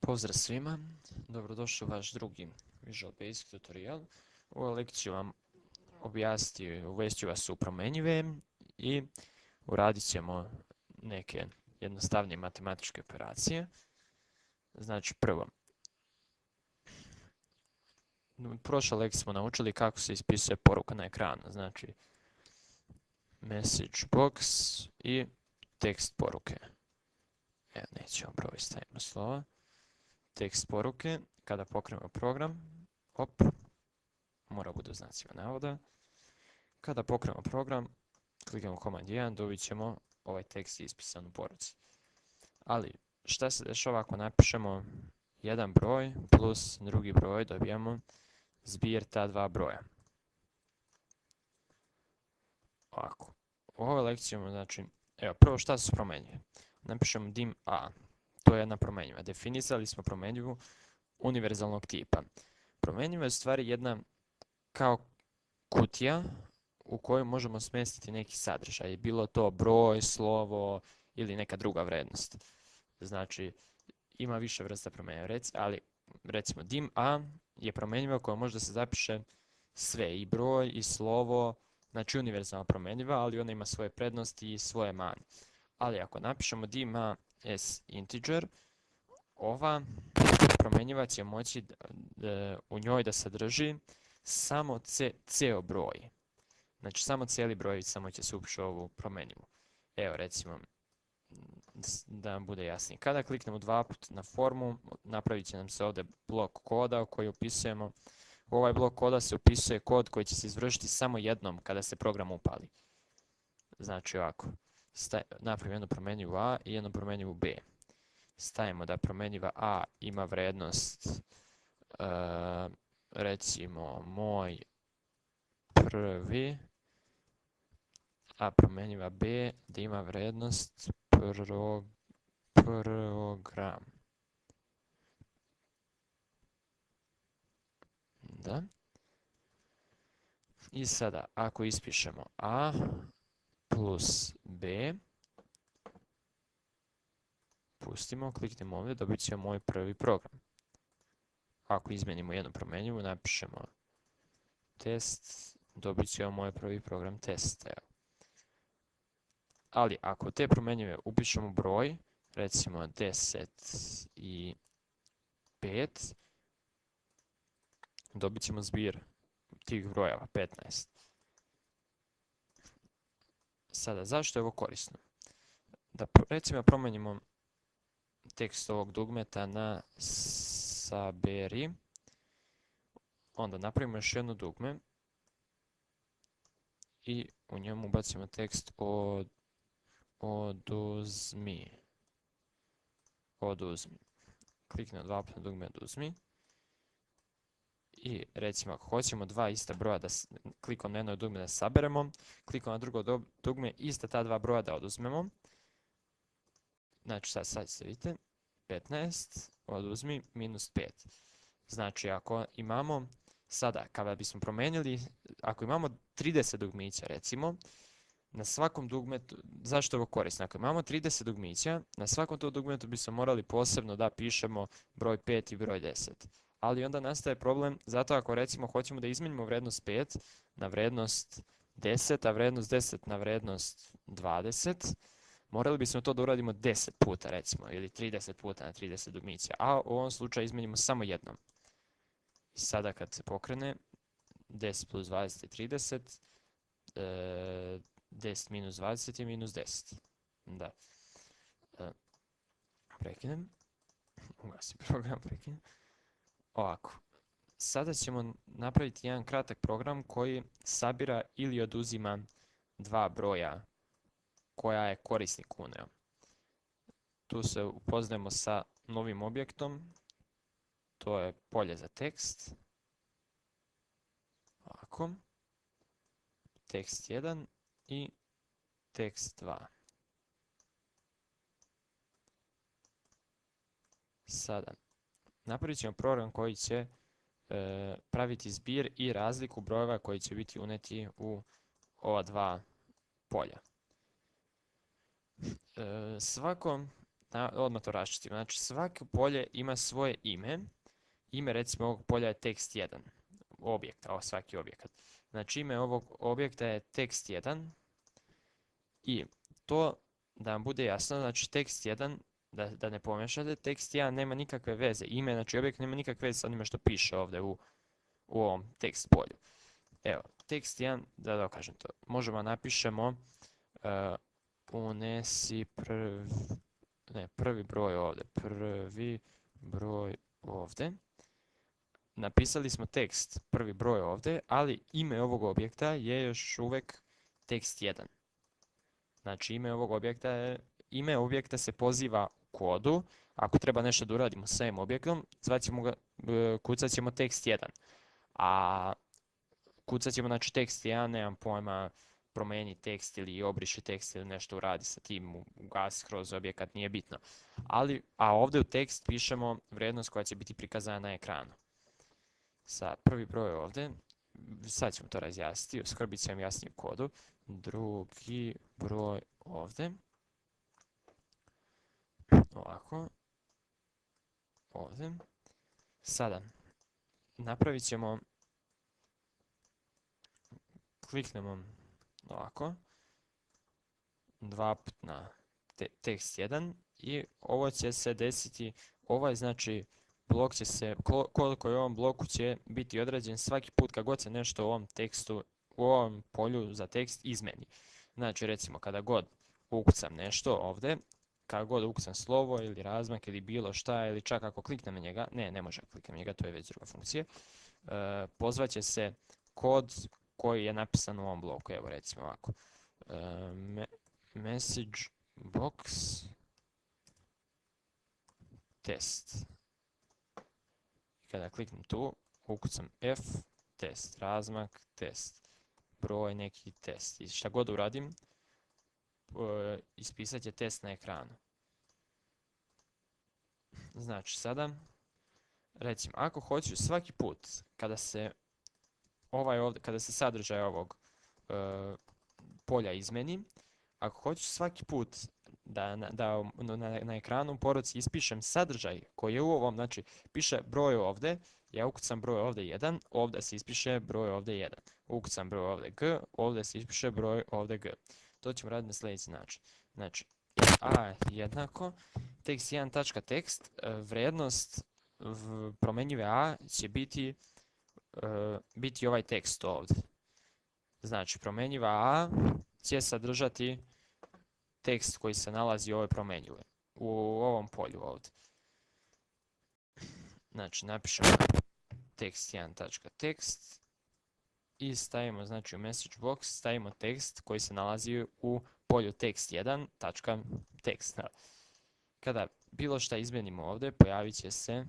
Pozdrav svima, dobrodošli u vaš drugi Visual Basic tutorial. U ovoj lekciji vam uvesti vas u promjenjive i uradit ćemo neke jednostavnije matematičke operacije. Znači prvo, u prošloj lekciji smo naučili kako se ispisuje poruka na ekranu. Znači message box i tekst poruke. Evo, nećemo broj, stavimo slova. Tekst poruke, kada pokrenemo program, mora bude u znacima navoda. Kada pokrenemo program, kliknemo Command 1, dobit ćemo ovaj tekst ispisan u poruci. Ali, šta se dešava ako napišemo jedan broj plus drugi broj, dobijemo zbir ta dva broja. Ovako. U ovoj lekciji, znači, evo, prvo šta se promenjuje? Napišemo dim a. To je jedna promjenjiva. Definisali smo promjenjivu univerzalnog tipa. Promjenjiva je u stvari jedna kao kutija u kojoj možemo smjestiti neki sadržaj. Bilo to broj, slovo ili neka druga vrednost. Znači, ima više vrsta promjenjiva. Ali recimo dim a je promjenjiva u kojoj može da se zapiše sve. I broj, i slovo. Znači univerzalna promjenjiva, ali ona ima svoje prednosti i svoje mane. Ali ako napišemo dim a as integer, ova promjenjiva će moći u njoj da sadrži samo ceo broj. Znači samo cijeli broj samo će se upiše u ovu promjenjivu. Evo recimo, da vam bude jasnije. Kada kliknemo dva puta na formu, napravit će nam se ovdje blok koda u koji upisujemo. U ovaj blok koda se upisuje kod koji će se izvršiti samo jednom kada se program upali. Znači ovako. Napravimo jednu promjenjivu a i jednu promjenjivu b. Stavimo da promjenjiva a ima vrednost recimo moj prvi, a promjenjiva b da ima vrednost program. Da. I sada ako ispišemo a plus b, pustimo, kliknemo ovdje, dobit ćemo moj prvi program. Ako izmenimo jednu promjenjivu, napišemo test, dobit ćemo moj prvi program test. Evo. Ali ako te promjenjive upišemo broj, recimo 10 i 5, dobit ćemo zbir tih brojeva, 15. Sada, zašto je ovo korisno? Da recimo promijenimo tekst ovog dugmeta na saberi, onda napravimo još jedno dugme i u njemu ubacimo tekst oduzmi. Kliknemo dva puta na dugme oduzmi. I recimo ako hoćemo dva ista broja da klikom na jedno dugme da saberemo, klikom na drugo dugme ista ta dva broja da oduzmemo. Znači sad se vidite, 15 oduzmi minus 5. Znači ako imamo sada, kada bismo promijenili, ako imamo 30 dugmića recimo, na svakom dugmetu, zašto je ovo korisno? Ako imamo 30 dugmića, na svakom tom dugmetu bismo morali posebno da pišemo broj 5 i broj 10. Ali onda nastaje problem, zato ako recimo hoćemo da izmenimo vrednost 5 na vrednost 10, a vrednost 10 na vrednost 20, morali bismo to da uradimo 10 puta recimo, ili 30 puta na 30 dugmića, a u ovom slučaju izmenimo samo jednom. I sada kad se pokrene, 10 plus 20 je 30, 10 minus 20 je minus 10. Da. Prekinem. Ugasim program, prekinem. Ovako. Sada ćemo napraviti jedan kratak program koji sabira ili oduzima dva broja koja je korisnik uneo. Tu se upoznajemo sa novim objektom. To je polje za tekst. Ovako. Tekst 1 i tekst 2. Sada, napravit ćemo program koji će praviti zbir i razliku brojeva koji će biti uneti u ova dva polja. Svako Odmah to raščistimo. Znači svako polje ima svoje ime. Ime recimo ovog polja je text1. Objekt, svaki objekat. Znači ime ovog objekta je text1. I to, da vam bude jasno, znači text1, da ne pomiješate, text1 nema nikakve veze. Ime, znači objekt nema nikakve veze s onime što piše ovdje u ovom tekst polju. Evo, text1, da dokažem to. Možemo napišemo unesi prvi broj ovdje. Prvi broj ovdje. Napisali smo tekst prvi broj ovdje, ali ime ovog objekta je još uvijek text1. Znači ime objekta se poziva u kodu. Ako treba nešto da uradimo s ovim objektom, kucat ćemo text1. A kucat ćemo znači text1, nemam pojma, promijeni tekst ili obriši tekst ili nešto uradi sa tim, ugasi kroz objekat, nije bitno. A ovdje u tekst pišemo vrijednost koja će biti prikazana na ekranu. Sa prvi broj ovdje, sad ćemo to razjasniti, uskoro bit će vam jasnije u kodu. Drugi broj ovdje. Ovako. Ovdje. Sada, napravit ćemo, kliknemo ovako, dva put na text1 i ovo će se desiti, znači blok će se, koliko je u ovom bloku će biti određen svaki put kad god se nešto u ovom tekstu, u ovom polju za tekst izmeni. Znači recimo kada god ukucam nešto ovdje, kada god ukucam slovo ili razmak ili bilo šta, ili čak ako kliknem na njega, ne može kliknem na njega, to je već druga funkcija, pozvat će se kod koji je napisan u ovom bloku. Evo recimo ovako, message box test. Kada kliknem tu, ukucam F, test, razmak, test, broj neki test. I šta god uradim, ispisat će test na ekranu. Znači sada, recimo, ako hoću svaki put kada se sadržaj ovog polja izmeni, ako hoću svaki put da na ekranu u poruci ispišem sadržaj koji je u ovom, znači piše broj ovdje, ja ukucam broj ovdje 1, ovdje se ispiše broj ovdje 1. Ukucam broj ovdje g, ovdje se ispiše broj ovdje g. To ćemo raditi na sljedeći način. Znači, a jednako, text1.text, vrijednost promjenjive a će biti ovaj tekst ovdje. Znači, promjenjiva a će sadržati tekst koji se nalazi u ovoj promjenjivoj, u ovom polju ovdje. Znači, napišemo text1.text i stavimo, znači, u message box stavimo tekst koji se nalazi u polju text1.text. Kada bilo šta izmijenimo ovdje, pojavit će se,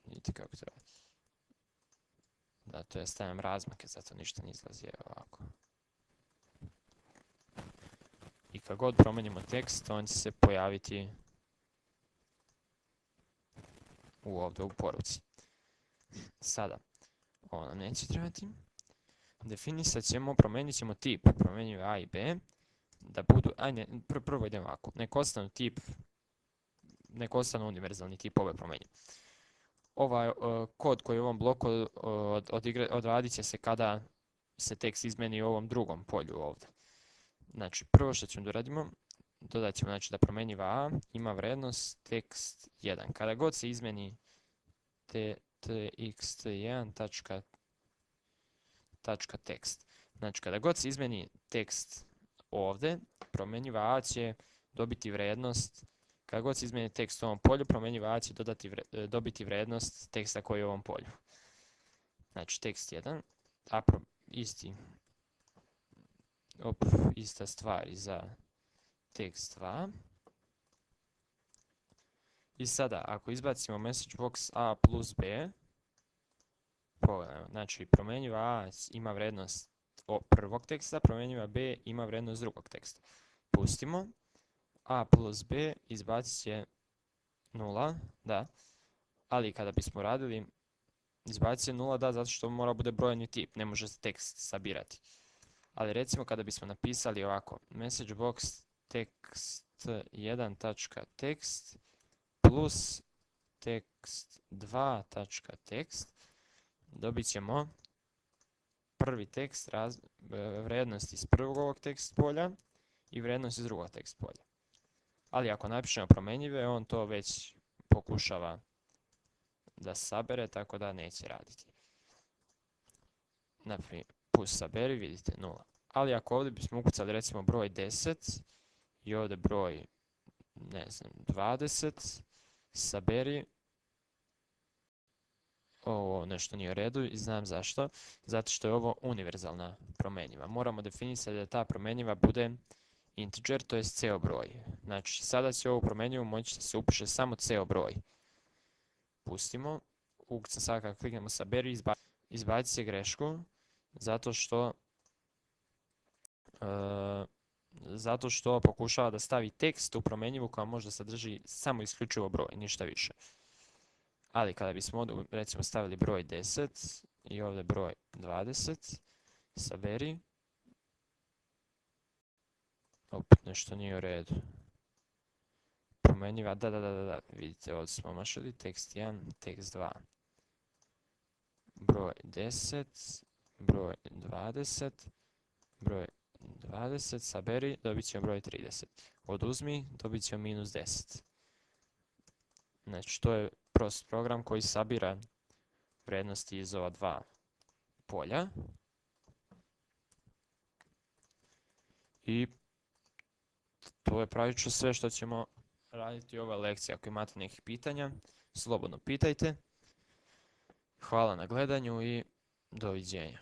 vidite kako to radi. Da, to je stavim razmake, zato ništa ne izlazi, ovako. I kad god promijenimo tekst, on će se pojaviti ovdje u poruci. Sada, ovo nam neće trebati. Definisat ćemo, promijenit ćemo tip promjenjive a i b, da budu, prvo idemo ovako, nek ostanu univerzalni tip ove promjenjive. Ovaj kod koji je u ovom bloku odradit će se kada se tekst izmeni u ovom drugom polju ovdje. Znači, prvo što ćemo da radimo, dodat ćemo znači, da promjenjiva a ima vrijednost text1. Kada god se izmeni text1.text, znači kada god se izmeni tekst ovdje, promjenjiva a će dobiti vrijednost. Kada god se izmeni tekst u ovom polju, promjenjiva a će dobiti vrijednost teksta koji je u ovom polju. Znači, text1, ista stvar i za text2. I sada, ako izbacimo message box a plus b, pogledajmo, znači promjenjiva a ima vrijednost prvog teksta, promjenjiva b ima vrijednost drugog teksta. Pustimo. A plus b izbacit će 0, da, ali kada bismo radili, izbacit će 0, da, zato što mora bude brojni tip, ne može se tekst sabirati. Ali recimo kada bismo napisali ovako, message box text text1.text plus text2.text. Dobit ćemo prvi tekst, vrijednost iz prvog ovog tekst polja i vrijednost iz drugog tekst polja. Ali ako napišemo promjenjive, on to već pokušava da sabere, tako da neće raditi. Naprimjer, plus saberi, vidite 0. Ali ako ovdje bismo ukucali recimo broj 10 i ovdje broj, ne znam, 20, saberi, ovo nešto nije u redu i znam zašto. Zato što je ovo univerzalna promjenjiva. Moramo definisati da ta promjenjiva bude integer, to je ceo broj. Znači, sada će ovu promjenjivu moći da se upiše samo ceo broj. Pustimo. Ukucam sad kada kliknemo saberi, izbacit će grešku, zato što pokušava da stavi tekst u promjenjivu koja možda sadrži samo isključivo broj, ništa više. Ali kada bismo ovdje recimo stavili broj 10 i ovdje broj 20, saberi, opet nešto nije u redu. Promjenjiva, da, vidite ovdje smo omašili, tekst 1, tekst 2. Broj 10, broj 20, broj 20, saberi, dobit ćemo broj 30. Oduzmi, dobit ćemo minus 10. Znači, to je prost program koji sabira vrijednosti iz ova dva polja. I to je pravično sve što ćemo raditi u ovoj lekciji. Ako imate nekih pitanja, slobodno pitajte. Hvala na gledanju i doviđenja.